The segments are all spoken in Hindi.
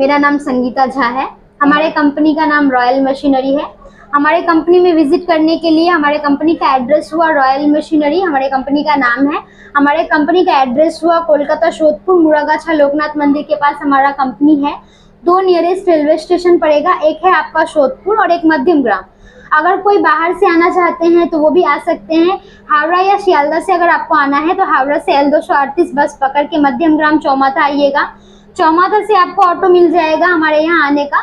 मेरा नाम संगीता झा है। हमारे कंपनी का नाम रॉयल मशीनरी है। हमारे कंपनी में विजिट करने के लिए हमारे कंपनी का एड्रेस हुआ रॉयल मशीनरी, हमारे कंपनी का नाम है। हमारे कंपनी का एड्रेस हुआ कोलकाता शोधपुर मुरागाछा लोकनाथ मंदिर के पास हमारा कंपनी है। 2 नियरेस्ट रेलवे स्टेशन पड़ेगा, एक है आपका शोधपुर और एक मध्यम ग्राम। अगर कोई बाहर से आना चाहते हैं तो वो भी आ सकते हैं। हावड़ा या शियालदह से अगर आपको आना है तो हावड़ा से L238 बस पकड़ के मध्यम ग्राम चौमाथा आइएगा। चौमाथा से आपको ऑटो मिल जाएगा हमारे यहाँ आने का।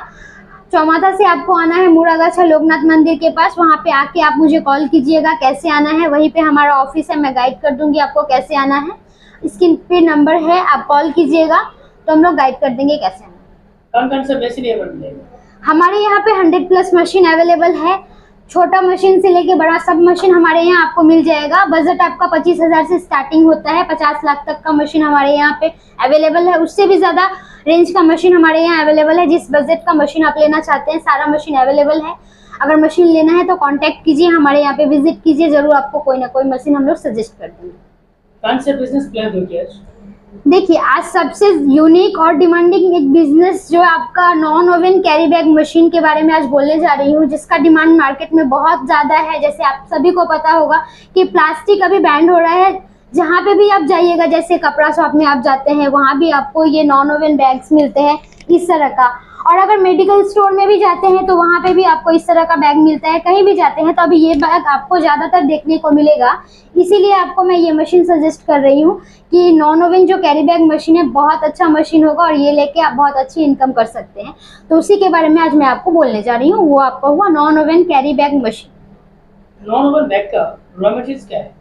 चौमाथा से आपको आना है मुरागाछा लोकनाथ मंदिर के पास, वहाँ पे आके आप मुझे कॉल कीजिएगा कैसे आना है। वहीं पे हमारा ऑफिस है, मैं गाइड कर दूंगी आपको कैसे आना है। स्क्रीन पे नंबर है, आप कॉल कीजिएगा तो हम लोग गाइड कर देंगे कैसे आना है। कौन कौन सा मशीन अवेलेबल है? हमारे यहाँ पे 100+ मशीन अवेलेबल है। छोटा मशीन से लेके बड़ा सब मशीन हमारे यहाँ आपको मिल जाएगा। बजट आपका 25,000 से स्टार्टिंग होता है, 50 लाख तक का मशीन हमारे यहाँ पे अवेलेबल है। उससे भी ज़्यादा रेंज का मशीन हमारे यहाँ अवेलेबल है। जिस बजट का मशीन आप लेना चाहते हैं सारा मशीन अवेलेबल है। अगर मशीन लेना है तो कांटेक्ट कीजिए, हमारे यहाँ पे विजिट कीजिए, ज़रूर आपको कोई ना कोई मशीन हम लोग सजेस्ट कर देंगे। कौन सा बिजनेस प्लान हो गया? देखिए, आज सबसे यूनिक और डिमांडिंग एक बिजनेस जो आपका non oven carry bag machine के बारे में आज बोलने जा रही हूँ, जिसका डिमांड मार्केट में बहुत ज़्यादा है। जैसे आप सभी को पता होगा कि प्लास्टिक अभी बैन हो रहा है। जहाँ पे भी आप जाइएगा, जैसे कपड़ा शॉप में आप जाते हैं वहाँ भी आपको ये नॉन ओवन बैग्स मिलते हैं इस तरह का। और अगर मेडिकल स्टोर में भी जाते हैं तो वहाँ पे भी आपको इस तरह का बैग मिलता है। कहीं भी जाते हैं तो अभी ये बैग आपको ज़्यादातर देखने को मिलेगा। इसीलिए आपको मैं ये मशीन सजेस्ट कर रही हूँ कि नॉन ओवन जो कैरी बैग मशीन है बहुत अच्छा मशीन होगा और ये लेके आप बहुत अच्छी इनकम कर सकते हैं। तो उसी के बारे में आज मैं आपको बोलने जा रही हूँ। वो आपका हुआ non oven carry bag machine. Non oven bag का रॉ मटेरियल्स क्या है?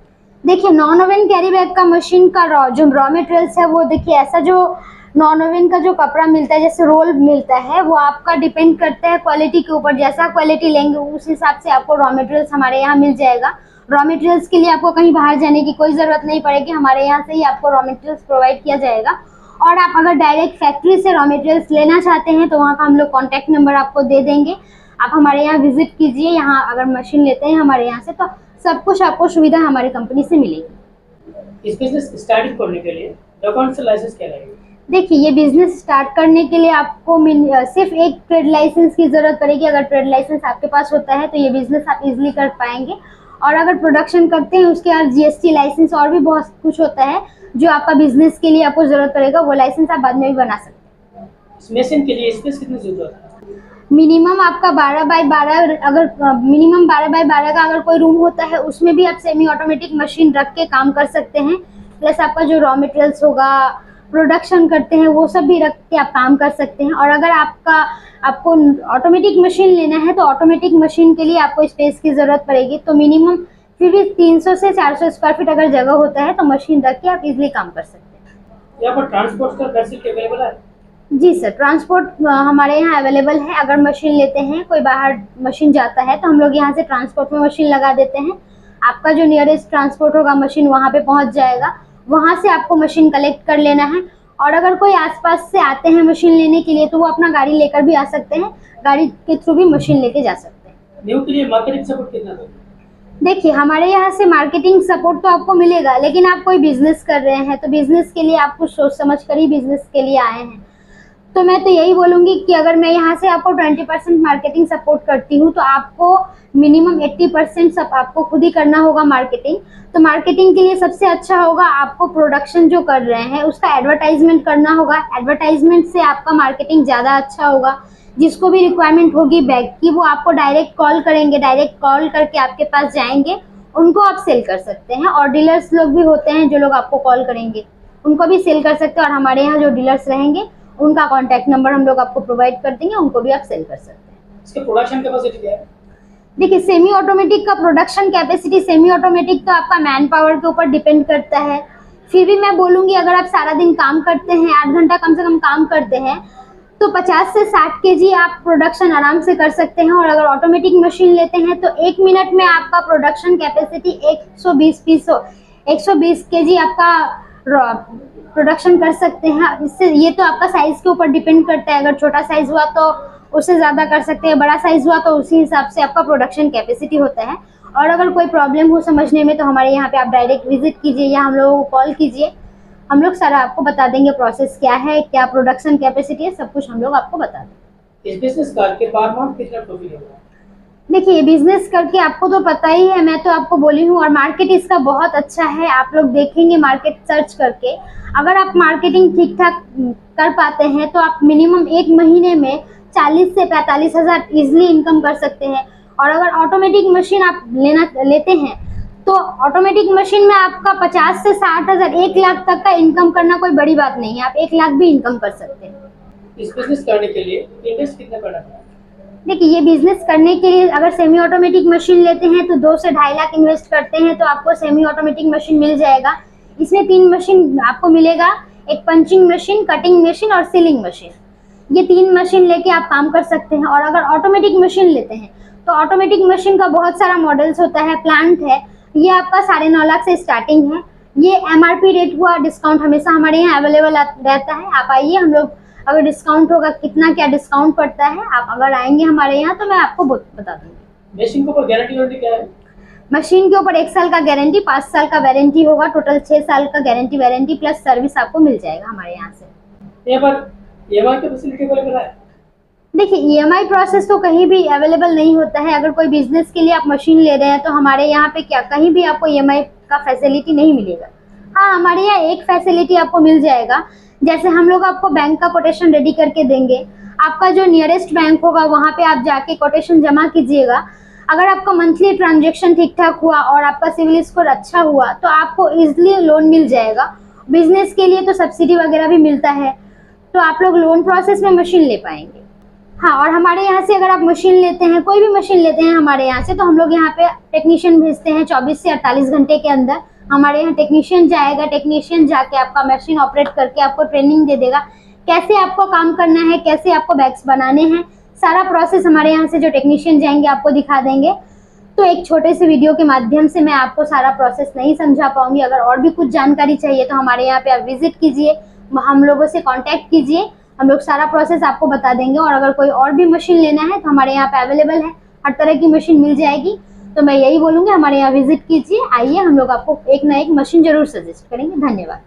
देखिए, नॉन ओवन कैरी बैग का मशीन का जो रॉ मटेरियल्स है वो देखिए, ऐसा जो नॉन ओवन का जो कपड़ा मिलता है जैसे रोल मिलता है वो आपका डिपेंड करता है क्वालिटी के ऊपर। जैसा क्वालिटी लेंगे उस हिसाब से आपको रॉ मटेरियल्स हमारे यहाँ मिल जाएगा। रॉ मटेरियल्स के लिए आपको कहीं बाहर जाने की कोई ज़रूरत नहीं पड़ेगी, हमारे यहाँ से ही आपको रॉ मटेरियल्स प्रोवाइड किया जाएगा। और आप अगर डायरेक्ट फैक्ट्री से रॉ मटेरियल्स लेना चाहते हैं तो वहाँ का हम लोग कॉन्टैक्ट नंबर आपको दे देंगे। आप हमारे यहाँ विजिट कीजिए। यहाँ अगर मशीन लेते हैं हमारे यहाँ से तो सब कुछ आपको सुविधा हमारी कंपनी से मिलेगी। इस बिजनेस स्टार्टिंग करने के लिए डॉक्यूमेंट्स लाइसेंस क्या लगेगा? देखिए, ये बिजनेस स्टार्ट करने के लिए आपको सिर्फ एक ट्रेड लाइसेंस की ज़रूरत पड़ेगी। अगर ट्रेड लाइसेंस आपके पास होता है तो ये बिजनेस आप इजीली कर पाएंगे। और अगर प्रोडक्शन करते हैं उसके बाद GST लाइसेंस और भी बहुत कुछ होता है जो आपका बिजनेस के लिए आपको ज़रूरत पड़ेगा। वो लाइसेंस आप बाद में भी बना सकते हैं। इस मशीन के लिए स्पेस कितनी ज़रूरत है? मिनिमम आपका 12x12, अगर मिनिमम 12x12 का अगर कोई रूम होता है उसमें भी आप सेमी ऑटोमेटिक मशीन रख के काम कर सकते हैं। प्लस आपका जो रॉ मटेरियल्स होगा, प्रोडक्शन करते हैं, वो सब भी रख के आप काम कर सकते हैं। और अगर आपको ऑटोमेटिक मशीन लेना है तो ऑटोमेटिक मशीन के लिए आपको स्पेस की ज़रूरत पड़ेगी। तो मिनिमम फिर भी 300 से 400 स्क्वायर फीट अगर जगह होता है तो मशीन रख के आप इजीली काम कर सकते हैं। यहाँ पर ट्रांसपोर्ट का फैसिलिटी अवेलेबल है? जी सर, ट्रांसपोर्ट हमारे यहाँ अवेलेबल है। अगर मशीन लेते हैं, कोई बाहर मशीन जाता है तो हम लोग यहाँ से ट्रांसपोर्ट में मशीन लगा देते हैं। आपका जो नियरेस्ट ट्रांसपोर्ट होगा मशीन वहाँ पे पहुँच जाएगा। वहाँ से आपको मशीन कलेक्ट कर लेना है। और अगर कोई आसपास से आते हैं मशीन लेने के लिए तो वो अपना गाड़ी लेकर भी आ सकते हैं, गाड़ी के थ्रू भी मशीन लेके जा सकते हैं। न्यू के लिए मार्केटिंग सपोर्ट कितना दोगे? देखिए, हमारे यहाँ से मार्केटिंग सपोर्ट तो आपको मिलेगा, लेकिन आप कोई बिजनेस कर रहे हैं तो बिजनेस के लिए आप कुछ सोच समझ कर ही बिजनेस के लिए आए हैं। तो मैं तो यही बोलूँगी कि अगर मैं यहाँ से आपको 20% मार्केटिंग सपोर्ट करती हूँ तो आपको मिनिमम 80% सब आपको खुद ही करना होगा मार्केटिंग। तो मार्केटिंग के लिए सबसे अच्छा होगा आपको प्रोडक्शन जो कर रहे हैं उसका एडवर्टाइजमेंट करना होगा। एडवर्टाइजमेंट से आपका मार्केटिंग ज़्यादा अच्छा होगा। जिसको भी रिक्वायरमेंट होगी बैग की वो आपको डायरेक्ट कॉल करेंगे, डायरेक्ट कॉल करके आपके पास जाएंगे, उनको आप सेल कर सकते हैं। और डीलर्स लोग भी होते हैं जो लोग आपको कॉल करेंगे, उनको भी सेल कर सकते हैं। और हमारे यहाँ जो डीलर्स रहेंगे उनका कॉन्टैक्ट नंबर हम लोग आपको प्रोवाइड कर देंगे, उनको भी आप सेल कर सकते हैं। इसके प्रोडक्शन कैपेसिटी क्या है? देखिए, सेमी ऑटोमेटिक का प्रोडक्शन कैपेसिटी, सेमी ऑटोमेटिक तो आपका मैन पावर के ऊपर डिपेंड करता है। फिर भी मैं बोलूँगी अगर आप सारा दिन काम करते हैं, 8 घंटा कम से कम काम करते हैं तो 50 से 60 kg आप प्रोडक्शन आराम से कर सकते हैं। और अगर ऑटोमेटिक मशीन लेते हैं तो 1 मिनट में आपका प्रोडक्शन कैपेसिटी 120 kg आपका प्रोडक्शन कर सकते हैं। इससे ये तो आपका साइज़ के ऊपर डिपेंड करता है। अगर छोटा साइज़ हुआ तो उससे ज़्यादा कर सकते हैं, बड़ा साइज़ हुआ तो उसी हिसाब से आपका प्रोडक्शन कैपेसिटी होता है। और अगर कोई प्रॉब्लम हो समझने में तो हमारे यहाँ पे आप डायरेक्ट विजिट कीजिए या हम लोगों को कॉल कीजिए, हम लोग सारा आपको बता देंगे प्रोसेस क्या है, क्या प्रोडक्शन कैपेसिटी है, सब कुछ हम लोग आपको बता देंगे। इस बिजनेस करके पर मंथ कितना प्रॉफिट होगा? देखिए बिजनेस करके आपको तो पता ही है, मैं तो आपको बोली हूँ, और मार्केट इसका बहुत अच्छा है। आप लोग देखेंगे मार्केट सर्च करके, अगर आप मार्केटिंग ठीक ठाक कर पाते हैं तो आप मिनिमम एक महीने में 40 से 45 हज़ार ईजिली इनकम कर सकते हैं। और अगर ऑटोमेटिक मशीन आप लेते हैं तो ऑटोमेटिक मशीन में आपका 50 से 60 हज़ार 1 लाख तक का इनकम करना कोई बड़ी बात नहीं है। आप 1 लाख भी इनकम कर सकते हैं। इस बिजनेस करने के लिए इन्वेस्ट कितना करना पड़ेगा? देखिए ये बिजनेस करने के लिए अगर सेमी ऑटोमेटिक मशीन लेते हैं तो 2 से 2.5 लाख इन्वेस्ट करते हैं तो आपको सेमी ऑटोमेटिक मशीन मिल जाएगा। इसमें 3 मशीन आपको मिलेगा, एक पंचिंग मशीन, कटिंग मशीन और सीलिंग मशीन। ये 3 मशीन लेके आप काम कर सकते हैं। और अगर ऑटोमेटिक मशीन लेते हैं तो ऑटोमेटिक मशीन का बहुत सारा मॉडल्स होता है, प्लांट है, ये आपका 9.5 लाख से स्टार्टिंग है। ये MRP रेट हुआ, डिस्काउंट हमेशा हमारे यहाँ अवेलेबल रहता है। आप आइए, हम लोग अगर डिस्काउंट होगा, कितना क्या डिस्काउंट पड़ता है, आप अगर आएंगे हमारे यहाँ तो मैं आपको बता दूंगी। मशीन के ऊपर गारंटी वारंटी क्या है? मशीन के ऊपर 1 साल का गारंटी, 5 साल का वारंटी होगा, टोटल 6 साल का गारंटी वारंटी प्लस सर्विस आपको मिल जाएगा हमारे यहाँ से। यहाँ पर EMI की फैसिलिटी अवेलेबल है? देखिए EMI प्रोसेस तो कहीं भी अवेलेबल नहीं होता है। अगर कोई बिजनेस के लिए आप मशीन ले रहे हैं तो हमारे यहाँ पे क्या कहीं भी आपको EMI का फैसिलिटी नहीं मिलेगा। हाँ, हमारे यहाँ एक फैसिलिटी आपको मिल जाएगा, जैसे हम लोग आपको बैंक का कोटेशन रेडी करके देंगे। आपका जो नियरेस्ट बैंक होगा वहाँ पे आप जाके कोटेशन जमा कीजिएगा। अगर आपका मंथली ट्रांजेक्शन ठीक ठाक हुआ और आपका सिविल स्कोर अच्छा हुआ तो आपको इजीली लोन मिल जाएगा। बिजनेस के लिए तो सब्सिडी वगैरह भी मिलता है, तो आप लोग लोन प्रोसेस में मशीन ले पाएंगे। हाँ, और हमारे यहाँ से अगर आप मशीन लेते हैं, कोई भी मशीन लेते हैं हमारे यहाँ से, तो हम लोग यहाँ पे टेक्नीशियन भेजते हैं 24 से 48 घंटे के अंदर। हमारे यहाँ टेक्नीशियन जाएगा, टेक्नीशियन जाके आपका मशीन ऑपरेट करके आपको ट्रेनिंग दे देगा, कैसे आपको काम करना है, कैसे आपको बैग्स बनाने हैं, सारा प्रोसेस हमारे यहाँ से जो टेक्नीशियन जाएंगे आपको दिखा देंगे। तो एक छोटे से वीडियो के माध्यम से मैं आपको सारा प्रोसेस नहीं समझा पाऊंगी। अगर और भी कुछ जानकारी चाहिए तो हमारे यहाँ पे आप विजिट कीजिए, हम लोगों से कांटेक्ट कीजिए, हम लोग सारा प्रोसेस आपको बता देंगे। और अगर कोई और भी मशीन लेना है तो हमारे यहाँ पे अवेलेबल है, हर तरह की मशीन मिल जाएगी। तो मैं यही बोलूँगी, हमारे यहाँ विजिट कीजिए, आइए, हम लोग आपको एक ना एक मशीन जरूर सजेस्ट करेंगे। धन्यवाद।